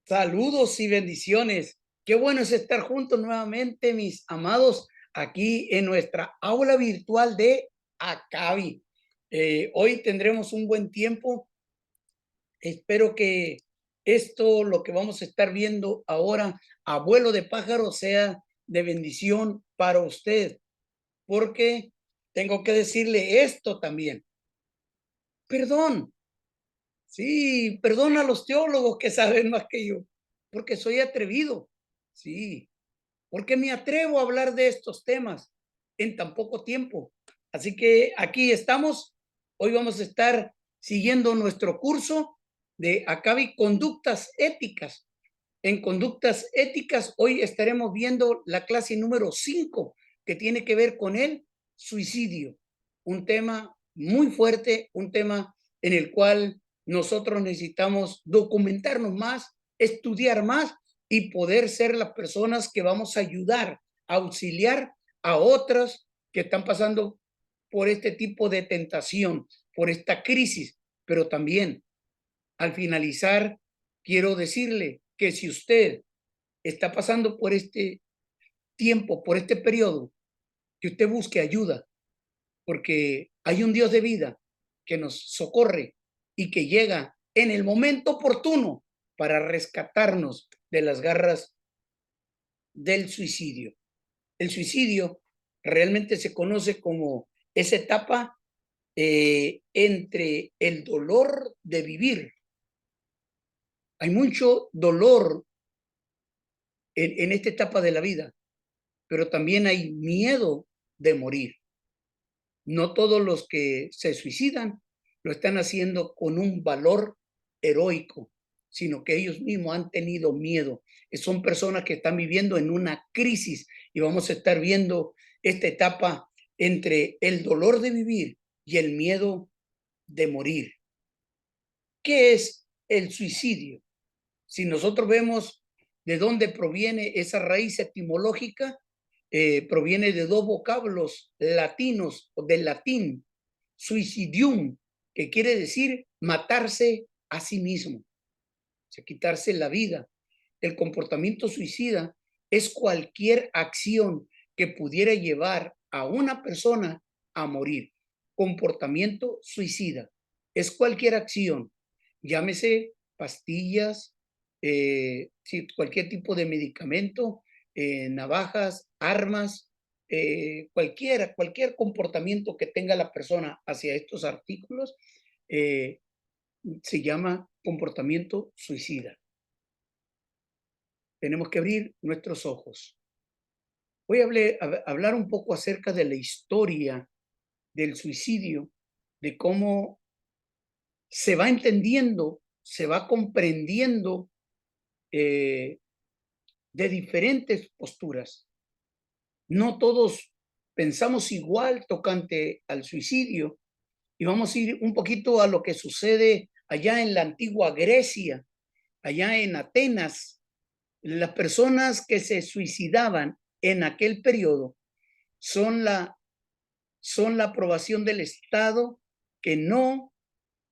Saludos y bendiciones. Qué bueno es estar juntos nuevamente, mis amados, aquí en nuestra aula virtual de Acabi. Hoy tendremos un buen tiempo. Espero que esto, lo que vamos a estar viendo ahora, abuelo de pájaro, sea de bendición para usted, porque tengo que decirle esto también. Perdón, sí, perdón a los teólogos que saben más que yo, porque soy atrevido. Sí, porque me atrevo a hablar de estos temas en tan poco tiempo. Así que aquí estamos. Hoy vamos a estar siguiendo nuestro curso de Acabi Conductas Éticas. En Conductas Éticas, hoy estaremos viendo la clase número 5, que tiene que ver con el suicidio. Un tema muy fuerte, un tema en el cual nosotros necesitamos documentarnos más, estudiar más y poder ser las personas que vamos a ayudar, a auxiliar a otras que están pasando por este tipo de tentación, por esta crisis. Pero también, al finalizar, quiero decirle que si usted está pasando por este tiempo, por este periodo, que usted busque ayuda, porque hay un Dios de vida que nos socorre y que llega en el momento oportuno para rescatarnos de las garras del suicidio. El suicidio realmente se conoce como esa etapa entre el dolor de vivir. Hay mucho dolor en esta etapa de la vida, pero también hay miedo de morir. No todos los que se suicidan lo están haciendo con un valor heroico, sino que ellos mismos han tenido miedo. Son personas que están viviendo en una crisis y vamos a estar viendo esta etapa entre el dolor de vivir y el miedo de morir. ¿Qué es el suicidio? Si nosotros vemos de dónde proviene esa raíz etimológica, proviene de dos vocablos latinos, o del latín, suicidium, que quiere decir matarse a sí mismo, o sea, quitarse la vida. El comportamiento suicida es cualquier acción que pudiera llevar a una persona a morir. Comportamiento suicida es cualquier acción, llámese pastillas, sí, cualquier tipo de medicamento, navajas, armas, cualquier comportamiento que tenga la persona hacia estos artículos eh, se llama comportamiento suicida. Tenemos que abrir nuestros ojos. Voy a hablar un poco acerca de la historia del suicidio, de cómo se va entendiendo, se va comprendiendo eh, de diferentes posturas. No todos pensamos igual tocante al suicidio y vamos a ir un poquito a lo que sucede allá en la antigua Grecia, allá en Atenas. Las personas que se suicidaban en aquel periodo son la aprobación del Estado, que no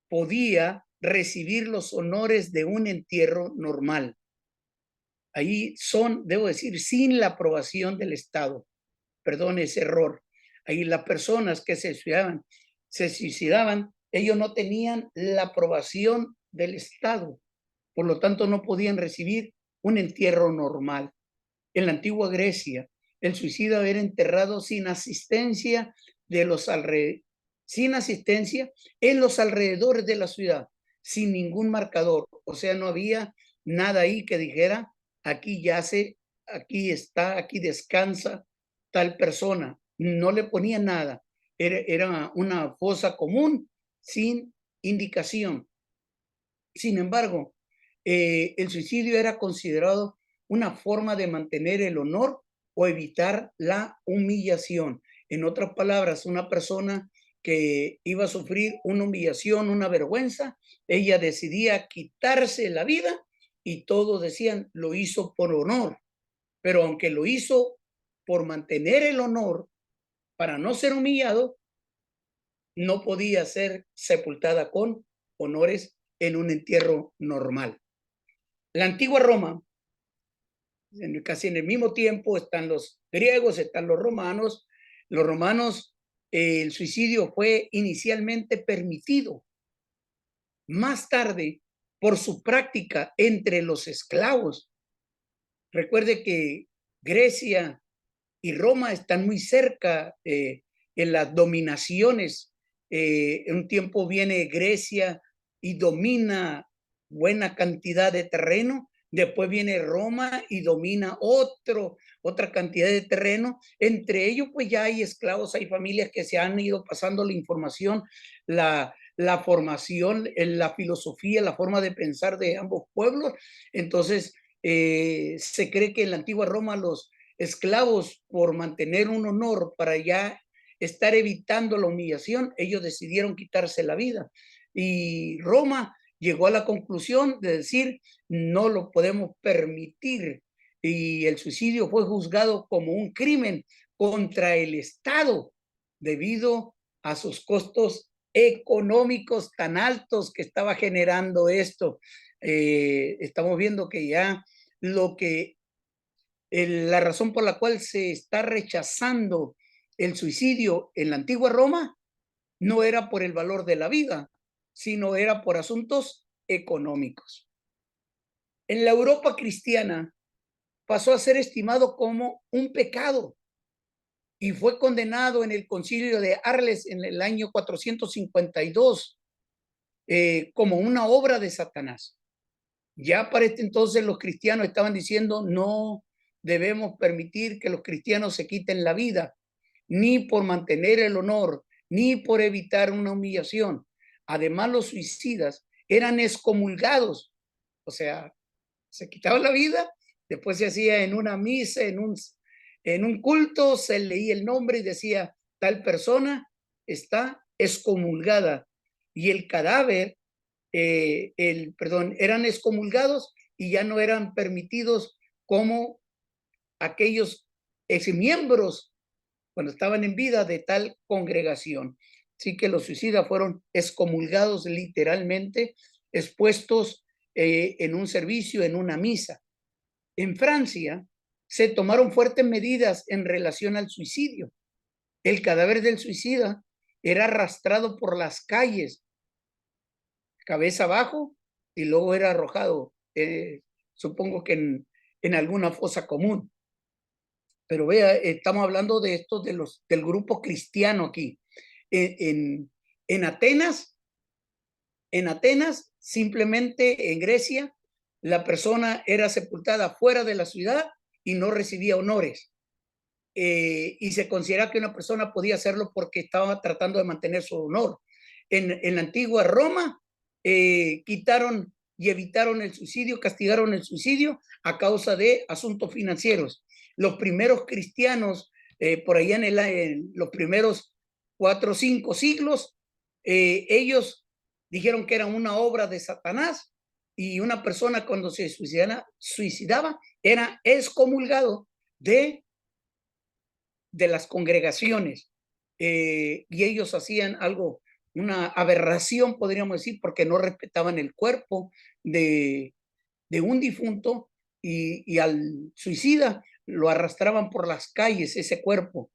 podía recibir los honores de un entierro normal. Ahí son, debo decir, sin la aprobación del Estado. Perdón ese error. Ahí las personas que se suicidaban, ellos no tenían la aprobación del Estado, por lo tanto no podían recibir un entierro normal. En la antigua Grecia, el suicida era enterrado sin asistencia de los sin asistencia en los alrededores de la ciudad, sin ningún marcador. O sea, no había nada ahí que dijera, aquí yace, aquí está, aquí descansa tal persona. No le ponía nada. Era una fosa común sin indicación. Sin embargo, el suicidio era considerado una forma de mantener el honor o evitar la humillación. En otras palabras, una persona que iba a sufrir una humillación, una vergüenza, ella decidía quitarse la vida y todos decían, lo hizo por honor. Pero aunque lo hizo por mantener el honor, para no ser humillado, no podía ser sepultada con honores en un entierro normal. La antigua Roma, casi en el mismo tiempo están los griegos, están los romanos. Los romanos, el suicidio fue inicialmente permitido. Más tarde, por su práctica entre los esclavos. Recuerde que Grecia y Roma están muy cerca en las dominaciones. En un tiempo viene Grecia y domina buena cantidad de terreno. Después viene Roma y domina otra cantidad de terreno. Entre ellos, pues ya hay esclavos, hay familias que se han ido pasando la información, la formación, la filosofía, la forma de pensar de ambos pueblos. Entonces, se cree que en la antigua Roma los esclavos, por mantener un honor para ya estar evitando la humillación, ellos decidieron quitarse la vida. Y Roma llegó a la conclusión de decir, no lo podemos permitir. Y el suicidio fue juzgado como un crimen contra el Estado debido a sus costos económicos tan altos que estaba generando esto. Estamos viendo que ya lo que la razón por la cual se está rechazando el suicidio en la antigua Roma no era por el valor de la vida, sino era por asuntos económicos. En la Europa cristiana pasó a ser estimado como un pecado y fue condenado en el concilio de Arles en el año 452 como una obra de Satanás. Ya para este entonces los cristianos estaban diciendo, no debemos permitir que los cristianos se quiten la vida, ni por mantener el honor, ni por evitar una humillación. Además, los suicidas eran excomulgados, o sea, se quitaban la vida, después se hacía en una misa, en un culto, se leía el nombre y decía, tal persona está excomulgada. Y el cadáver eran excomulgados y ya no eran permitidos como aquellos exmiembros cuando estaban en vida de tal congregación. Así que los suicidas fueron excomulgados literalmente, expuestos en un servicio, en una misa. En Francia se tomaron fuertes medidas en relación al suicidio. El cadáver del suicida era arrastrado por las calles cabeza abajo y luego era arrojado, supongo que en alguna fosa común. Pero vea, estamos hablando de esto del grupo cristiano aquí. En, en Atenas, en Atenas, simplemente en Grecia, la persona era sepultada fuera de la ciudad y no recibía honores. Y se considera que una persona podía hacerlo porque estaba tratando de mantener su honor. En la antigua Roma, quitaron y evitaron el suicidio, castigaron el suicidio a causa de asuntos financieros. Los primeros cristianos, por allá en los primeros 4 o 5 siglos, ellos dijeron que era una obra de Satanás y una persona cuando se suicidaba era excomulgado de las congregaciones y ellos hacían algo, una aberración, podríamos decir, porque no respetaban el cuerpo de un difunto y al suicida lo arrastraban por las calles, ese cuerpo,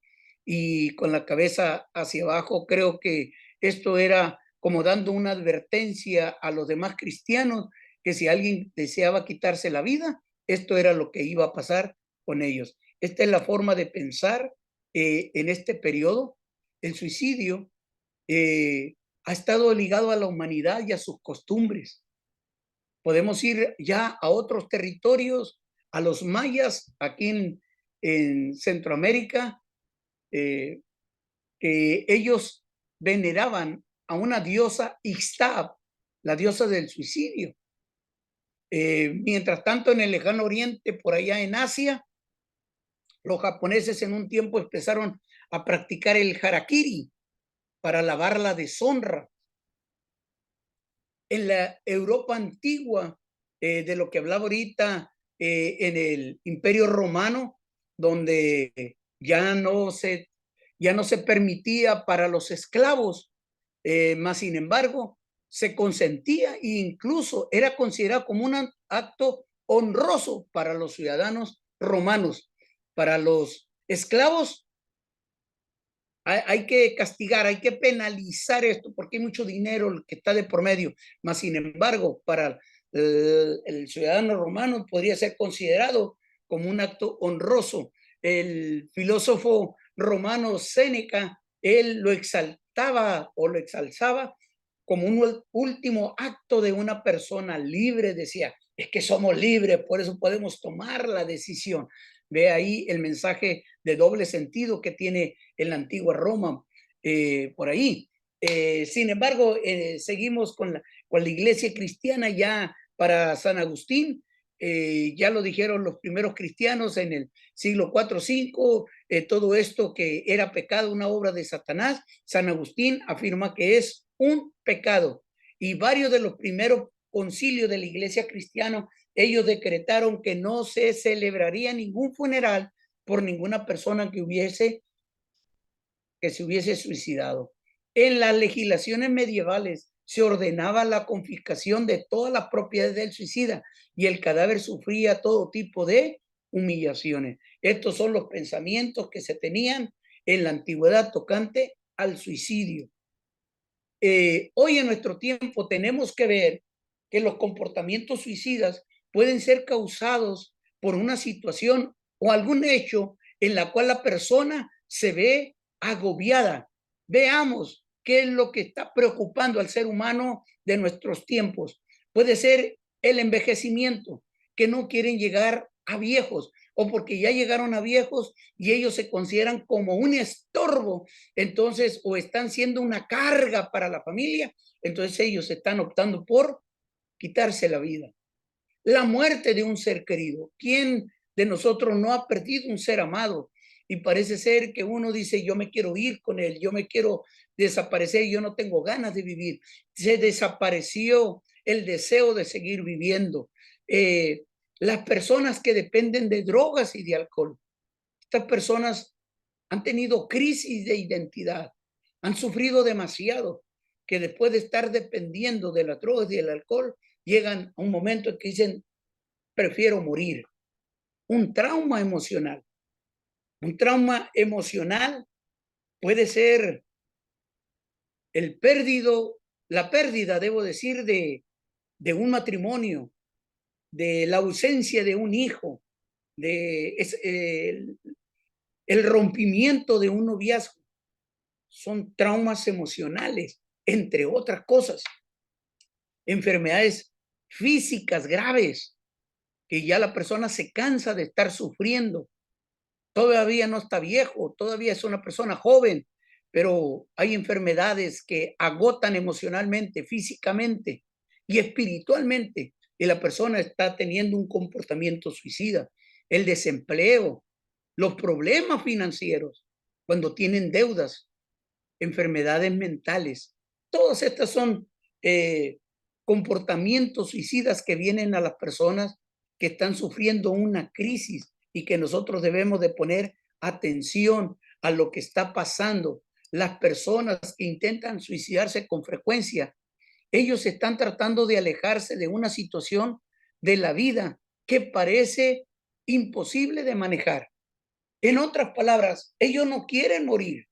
y con la cabeza hacia abajo. Creo que esto era como dando una advertencia a los demás cristianos que si alguien deseaba quitarse la vida, esto era lo que iba a pasar con ellos. Esta es la forma de pensar en este periodo. El suicidio ha estado ligado a la humanidad y a sus costumbres. Podemos ir ya a otros territorios, a los mayas, aquí en Centroamérica, que ellos veneraban a una diosa Ixtab, la diosa del suicidio. Mientras tanto, en el lejano oriente, por allá en Asia, los japoneses en un tiempo empezaron a practicar el harakiri para lavar la deshonra. En la Europa antigua, de lo que hablaba ahorita, en el Imperio Romano, donde ya no se permitía para los esclavos, más sin embargo, se consentía e incluso era considerado como un acto honroso para los ciudadanos romanos. Para los esclavos hay que castigar, hay que penalizar esto porque hay mucho dinero que está de por medio. Mas, sin embargo, para el ciudadano romano podría ser considerado como un acto honroso. El filósofo romano Séneca, él lo exaltaba o lo exalzaba como un último acto de una persona libre. Decía, es que somos libres, por eso podemos tomar la decisión. Ve ahí el mensaje de doble sentido que tiene en la antigua Roma, por ahí. Sin embargo, seguimos con la iglesia cristiana ya para San Agustín. Ya lo dijeron los primeros cristianos en el siglo IV, V, todo esto que era pecado, una obra de Satanás. San Agustín afirma que es un pecado, y varios de los primeros concilios de la iglesia cristiana, ellos decretaron que no se celebraría ningún funeral por ninguna persona que se hubiese suicidado. En las legislaciones medievales se ordenaba la confiscación de todas las propiedades del suicida y el cadáver sufría todo tipo de humillaciones. Estos son los pensamientos que se tenían en la antigüedad tocante al suicidio. Hoy en nuestro tiempo tenemos que ver que los comportamientos suicidas pueden ser causados por una situación o algún hecho en la cual la persona se ve agobiada. Veamos qué es lo que está preocupando al ser humano de nuestros tiempos. Puede ser el envejecimiento, que no quieren llegar a viejos, o porque ya llegaron a viejos y ellos se consideran como un estorbo, entonces, o están siendo una carga para la familia, entonces ellos están optando por quitarse la vida. La muerte de un ser querido. ¿Quién de nosotros no ha perdido un ser amado? Y parece ser que uno dice, yo me quiero ir con él, yo me quiero desaparecer, yo no tengo ganas de vivir. Se desapareció el deseo de seguir viviendo. Las personas que dependen de drogas y de alcohol, estas personas han tenido crisis de identidad, han sufrido demasiado, que después de estar dependiendo de las drogas y del alcohol, llegan a un momento en que dicen, prefiero morir. Un trauma emocional. Un trauma emocional puede ser la pérdida, debo decir, de un matrimonio, de la ausencia de un hijo, el rompimiento de un noviazgo. Son traumas emocionales, entre otras cosas. Enfermedades físicas graves, que ya la persona se cansa de estar sufriendo. Todavía no está viejo, todavía es una persona joven, pero hay enfermedades que agotan emocionalmente, físicamente y espiritualmente, y la persona está teniendo un comportamiento suicida. El desempleo, los problemas financieros, cuando tienen deudas, enfermedades mentales. Todas estas son comportamientos suicidas que vienen a las personas que están sufriendo una crisis y que nosotros debemos de poner atención a lo que está pasando. Las personas que intentan suicidarse con frecuencia, ellos están tratando de alejarse de una situación de la vida que parece imposible de manejar. En otras palabras, ellos no quieren morir,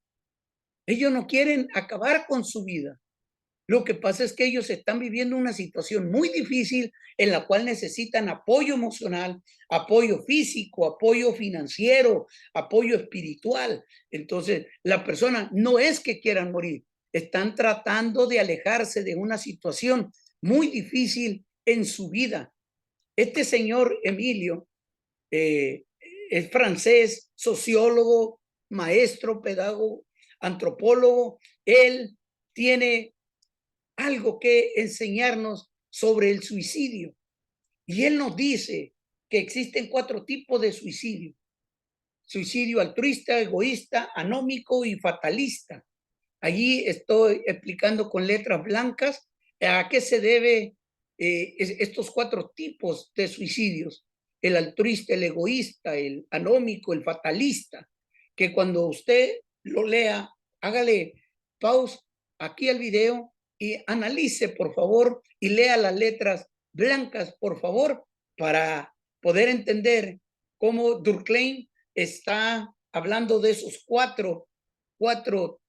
ellos no quieren acabar con su vida. Lo que pasa es que ellos están viviendo una situación muy difícil en la cual necesitan apoyo emocional, apoyo físico, apoyo financiero, apoyo espiritual. Entonces, la persona no es que quieran morir, están tratando de alejarse de una situación muy difícil en su vida. Este señor Emilio es francés, sociólogo, maestro, pedagogo, antropólogo. Él tiene algo que enseñarnos sobre el suicidio. Y él nos dice que existen 4 tipos de suicidio. Suicidio altruista, egoísta, anómico y fatalista. Allí estoy explicando con letras blancas a qué se debe estos 4 tipos de suicidios. El altruista, el egoísta, el anómico, el fatalista. Que cuando usted lo lea, hágale pause aquí al video y analice, por favor, y lea las letras blancas, por favor, para poder entender cómo Durkheim está hablando de esos cuatro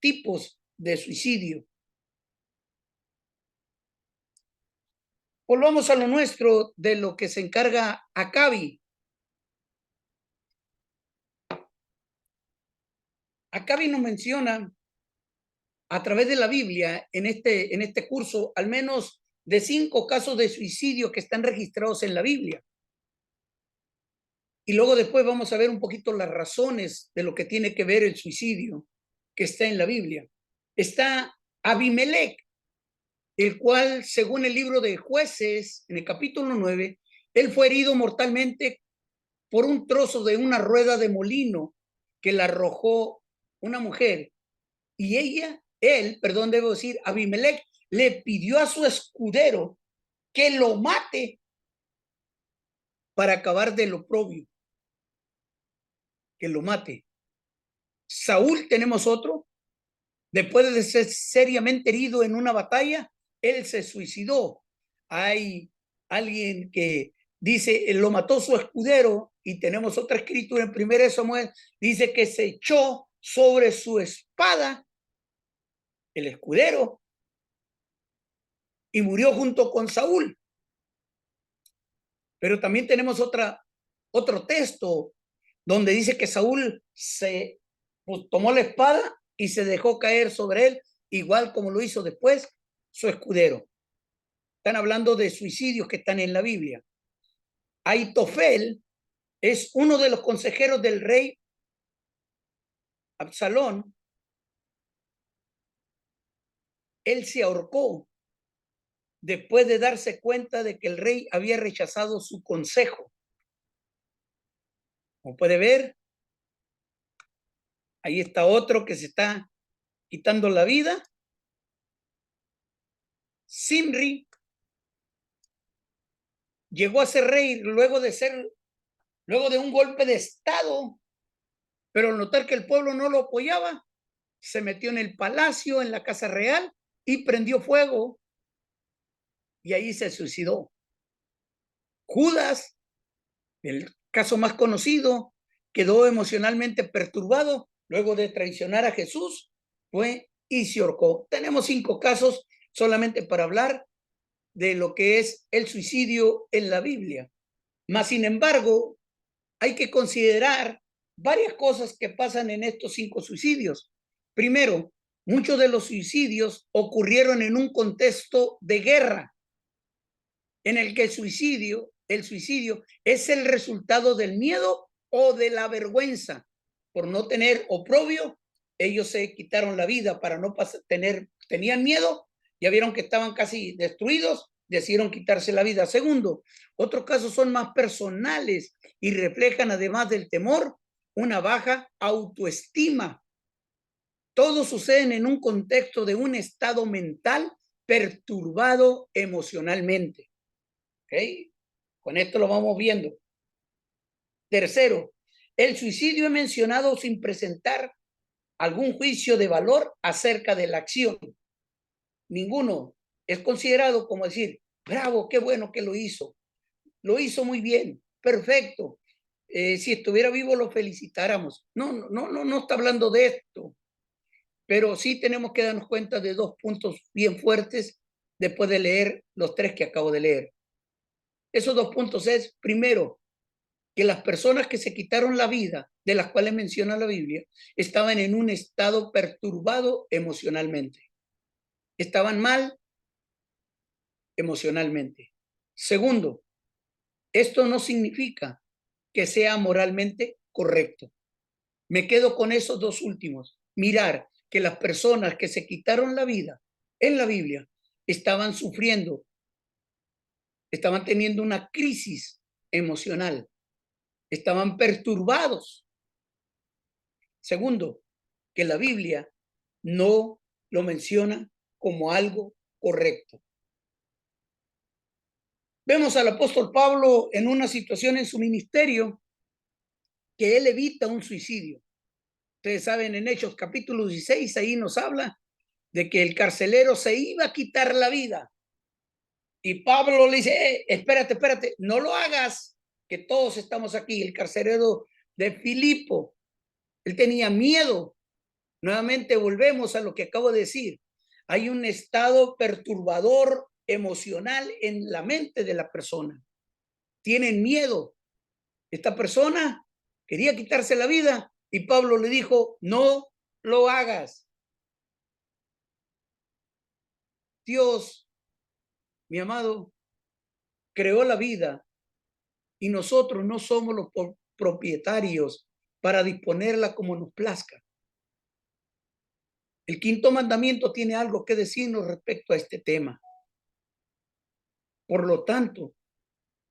tipos de suicidio. Volvamos a lo nuestro, de lo que se encarga Acabi. Acabi nos menciona a través de la Biblia en este curso al menos de 5 casos de suicidio que están registrados en la Biblia. Y luego después vamos a ver un poquito las razones de lo que tiene que ver el suicidio que está en la Biblia. Está Abimelech, el cual, según el libro de Jueces, en el capítulo 9, él fue herido mortalmente por un trozo de una rueda de molino que la arrojó una mujer. Y debo decir, Abimelech, le pidió a su escudero que lo mate para acabar del oprobio. Que lo mate. Saúl, tenemos otro, después de ser seriamente herido en una batalla, él se suicidó. Hay alguien que dice, lo mató su escudero, y tenemos otra escritura en 1 Samuel, dice que se echó sobre su espada el escudero y murió junto con Saúl. Pero también tenemos otro texto donde dice que Saúl tomó la espada y se dejó caer sobre él, igual como lo hizo después su escudero. Están hablando de suicidios que están en la Biblia. Aitofel es uno de los consejeros del rey Absalón. Él se ahorcó después de darse cuenta de que el rey había rechazado su consejo. Como puede ver, ahí está otro que se está quitando la vida. Zimri llegó a ser rey luego de un golpe de estado, pero al notar que el pueblo no lo apoyaba, se metió en el palacio, en la casa real, y prendió fuego, y ahí se suicidó. Judas, el caso más conocido, quedó emocionalmente perturbado luego de traicionar a Jesús, fue y se ahorcó. Tenemos 5 casos solamente para hablar de lo que es el suicidio en la Biblia. Mas, sin embargo, hay que considerar varias cosas que pasan en estos 5 suicidios. Primero, muchos de los suicidios ocurrieron en un contexto de guerra, en el que el suicidio es el resultado del miedo o de la vergüenza. Por no tener oprobio, ellos se quitaron la vida para no tenían miedo, ya vieron que estaban casi destruidos, decidieron quitarse la vida. Segundo, otros casos son más personales y reflejan, además del temor, una baja autoestima. Todos suceden en un contexto de un estado mental perturbado emocionalmente. ¿Okay? Con esto lo vamos viendo. Tercero, el suicidio es mencionado sin presentar algún juicio de valor acerca de la acción. Ninguno es considerado como decir, bravo, qué bueno que lo hizo muy bien, perfecto. Si estuviera vivo lo felicitáramos. No está hablando de esto, pero sí tenemos que darnos cuenta de 2 puntos bien fuertes después de leer los 3 que acabo de leer. Esos 2 puntos es, primero, que las personas que se quitaron la vida, de las cuales menciona la Biblia, estaban en un estado perturbado emocionalmente. Estaban mal emocionalmente. Segundo, esto no significa que sea moralmente correcto. Me quedo con esos 2 últimos. Mirar que las personas que se quitaron la vida en la Biblia estaban sufriendo, estaban teniendo una crisis emocional, estaban perturbados. Segundo, que la Biblia no lo menciona como algo correcto. Vemos al apóstol Pablo en una situación en su ministerio que él evita un suicidio. Ustedes saben, en Hechos capítulo 16, ahí nos habla de que el carcelero se iba a quitar la vida Y Pablo le dice, espérate, espérate, no lo hagas, que todos estamos aquí. El carcelero de Filipo, él tenía miedo. Nuevamente volvemos a lo que acabo de decir. Hay un estado perturbador emocional en la mente de la persona. Tienen miedo. Esta persona quería quitarse la vida y Pablo le dijo, no lo hagas. Dios, mi amado, creó la vida y nosotros no somos los propietarios para disponerla como nos plazca. El quinto mandamiento tiene algo que decirnos respecto a este tema. Por lo tanto,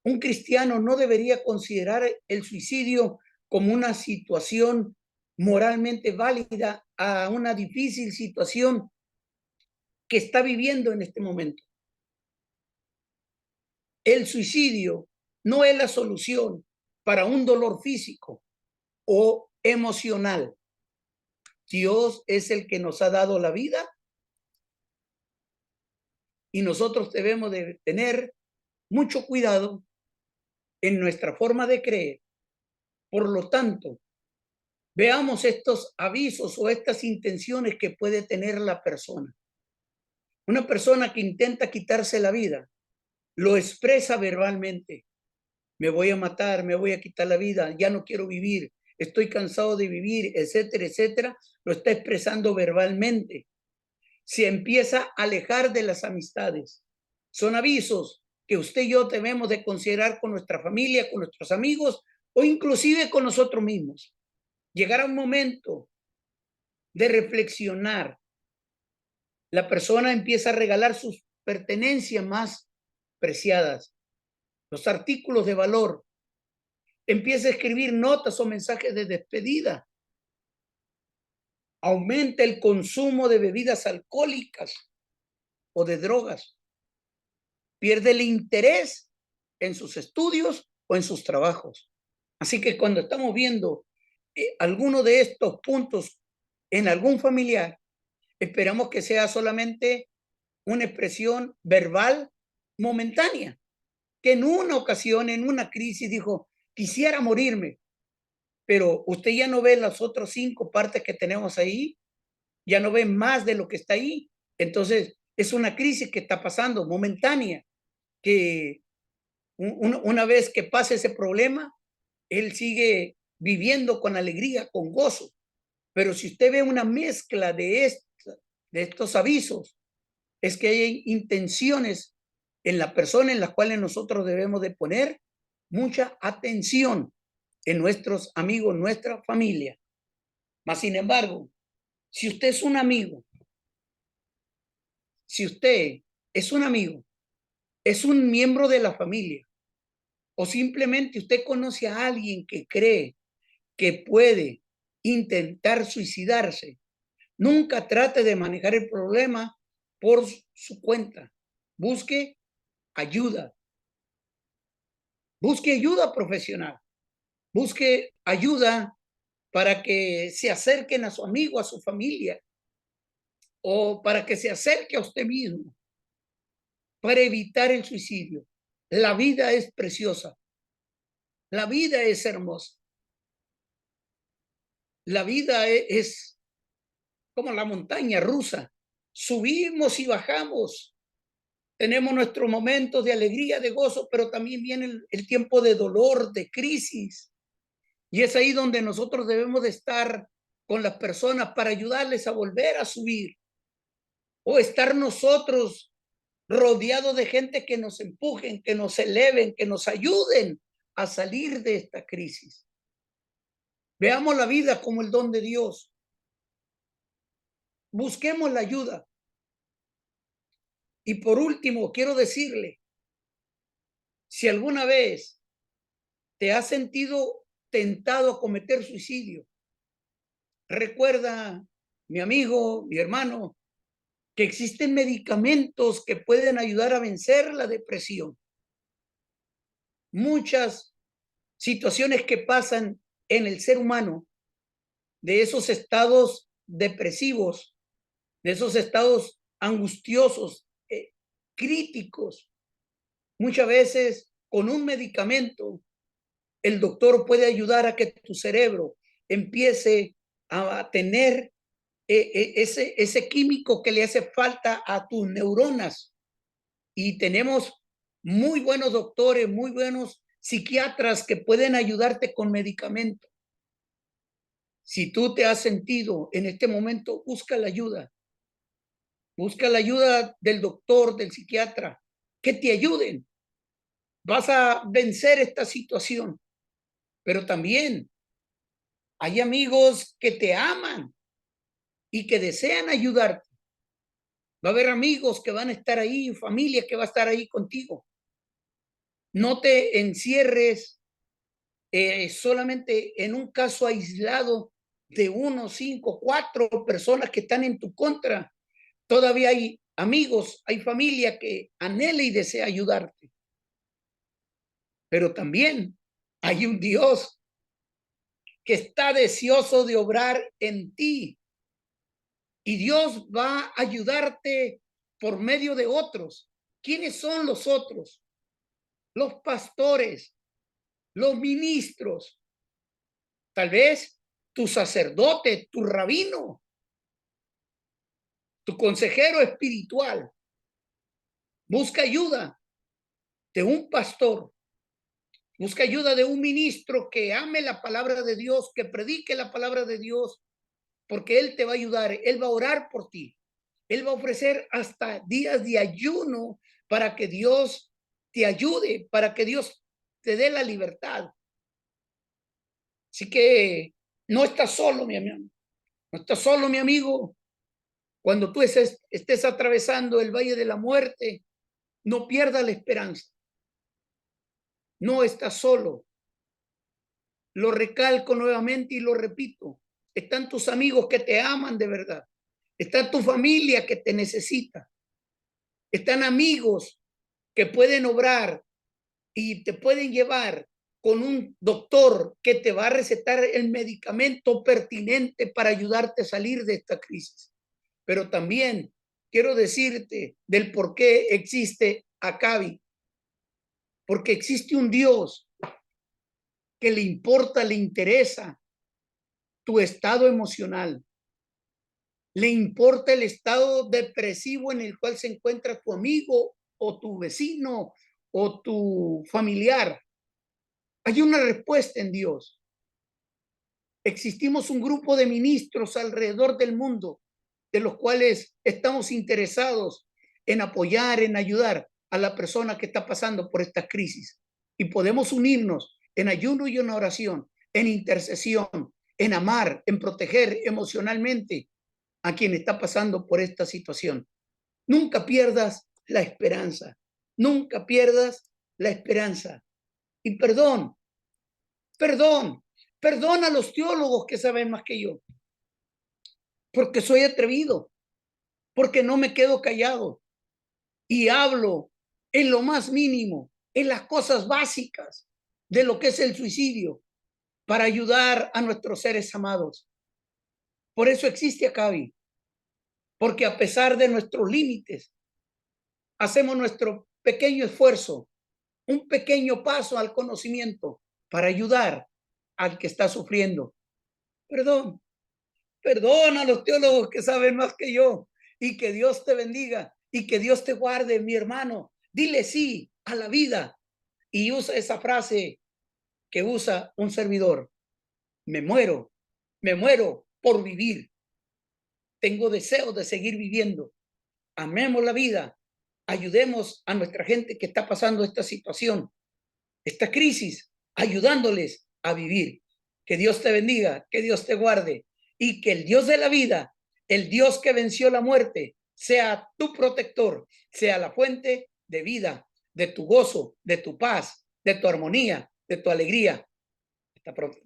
un cristiano no debería considerar el suicidio como una situación moralmente válida a una difícil situación que está viviendo en este momento. El suicidio no es la solución para un dolor físico o emocional. Dios es el que nos ha dado la vida y nosotros debemos de tener mucho cuidado en nuestra forma de creer. Por lo tanto, veamos estos avisos o estas intenciones que puede tener la persona. Una persona que intenta quitarse la vida lo expresa verbalmente. Me voy a matar, me voy a quitar la vida, ya no quiero vivir, estoy cansado de vivir, etcétera, etcétera. Lo está expresando verbalmente. Se empieza a alejar de las amistades. Son avisos que usted y yo debemos de considerar con nuestra familia, con nuestros amigos o inclusive con nosotros mismos. Llegará un momento de reflexionar. La persona empieza a regalar sus pertenencias más preciadas, los artículos de valor. Empieza a escribir notas o mensajes de despedida. Aumenta el consumo de bebidas alcohólicas o de drogas. Pierde el interés en sus estudios o en sus trabajos. Así que cuando estamos viendo alguno de estos puntos en algún familiar, esperamos que sea solamente una expresión verbal momentánea, que en una ocasión, en una crisis, dijo, quisiera morirme, pero usted ya no ve las otras 5 partes que tenemos ahí, ya no ve más de lo que está ahí. Entonces, es una crisis que está pasando, momentánea, que una vez que pase ese problema, él sigue viviendo con alegría, con gozo. Pero si usted ve una mezcla de estos avisos, es que hay intenciones en la persona en las cuales nosotros debemos de poner mucha atención en nuestros amigos, nuestra familia. Mas, sin embargo, si usted es un amigo, si usted es un amigo, es un miembro de la familia, o simplemente usted conoce a alguien que cree que puede intentar suicidarse, nunca trate de manejar el problema por su cuenta. Busque ayuda. Busque ayuda profesional. Busque ayuda para que se acerquen a su amigo, a su familia, o para que se acerque a usted mismo, para evitar el suicidio. La vida es preciosa. La vida es hermosa. La vida es como la montaña rusa. Subimos y bajamos. Tenemos nuestros momentos de alegría, de gozo, pero también viene el tiempo de dolor, de crisis. Y es ahí donde nosotros debemos de estar con las personas para ayudarles a volver a subir. O estar nosotros rodeados de gente que nos empujen, que nos eleven, que nos ayuden a salir de esta crisis. Veamos la vida como el don de Dios. Busquemos la ayuda. Y por último, quiero decirle, si alguna vez te has sentido tentado a cometer suicidio, recuerda, mi amigo, mi hermano, que existen medicamentos que pueden ayudar a vencer la depresión. Muchas situaciones que pasan en el ser humano, de esos estados depresivos, de esos estados angustiosos, críticos, Muchas veces con un medicamento el doctor puede ayudar a que tu cerebro empiece a tener ese químico que le hace falta a tus neuronas. Y tenemos muy buenos doctores, muy buenos psiquiatras que pueden ayudarte con medicamentos. Si tú te has sentido en este momento, busca la ayuda. Busca la ayuda del doctor, del psiquiatra, que te ayuden. Vas a vencer esta situación. Pero también hay amigos que te aman y que desean ayudarte. Va a haber amigos que van a estar ahí, familia que va a estar ahí contigo. No te encierres solamente en un caso aislado de 1, 5, 4 personas que están en tu contra. Todavía hay amigos, hay familia que anhela y desea ayudarte. Pero también hay un Dios que está deseoso de obrar en ti. Y Dios va a ayudarte por medio de otros. ¿Quiénes son los otros? Los pastores, los ministros, tal vez tu sacerdote, tu rabino, tu consejero espiritual. Busca ayuda de un pastor. Busca ayuda de un ministro que ame la palabra de Dios, que predique la palabra de Dios, porque Él te va a ayudar, Él va a orar por ti. Él va a ofrecer hasta días de ayuno para que Dios te ayude, para que Dios te dé la libertad. Así que no estás solo, mi amigo. No estás solo, mi amigo. Cuando tú estés atravesando el valle de la muerte, no pierdas la esperanza. No estás solo. Lo recalco nuevamente y lo repito. Están tus amigos que te aman de verdad. Está tu familia que te necesita. Están amigos que pueden obrar y te pueden llevar con un doctor que te va a recetar el medicamento pertinente para ayudarte a salir de esta crisis. Pero también quiero decirte del por qué existe Acabi. Porque existe un Dios que le importa, le interesa tu estado emocional. Le importa el estado depresivo en el cual se encuentra tu amigo o tu vecino o tu familiar. Hay una respuesta en Dios. Existimos un grupo de ministros alrededor del mundo, de los cuales estamos interesados en apoyar, en ayudar a la persona que está pasando por esta crisis. Y podemos unirnos en ayuno y en oración, en intercesión, en amar, en proteger emocionalmente a quien está pasando por esta situación. Nunca pierdas la esperanza. Nunca pierdas la esperanza. Y perdón, perdona a los teólogos que saben más que yo, porque soy atrevido, porque no me quedo callado y hablo en lo más mínimo, en las cosas básicas de lo que es el suicidio, para ayudar a nuestros seres amados. Por eso existe Acabi, porque a pesar de nuestros límites, hacemos nuestro pequeño esfuerzo, un pequeño paso al conocimiento para ayudar al que está sufriendo. Perdón, perdona a los teólogos que saben más que yo y que Dios te bendiga y que Dios te guarde, mi hermano. Dile sí a la vida y usa esa frase que usa un servidor. Me muero por vivir. Tengo deseo de seguir viviendo. Amemos la vida. Ayudemos a nuestra gente que está pasando esta situación, esta crisis, ayudándoles a vivir. Que Dios te bendiga, que Dios te guarde y que el Dios de la vida, el Dios que venció la muerte, sea tu protector, sea la fuente de vida, de tu gozo, de tu paz, de tu armonía, de tu alegría. Hasta pronto.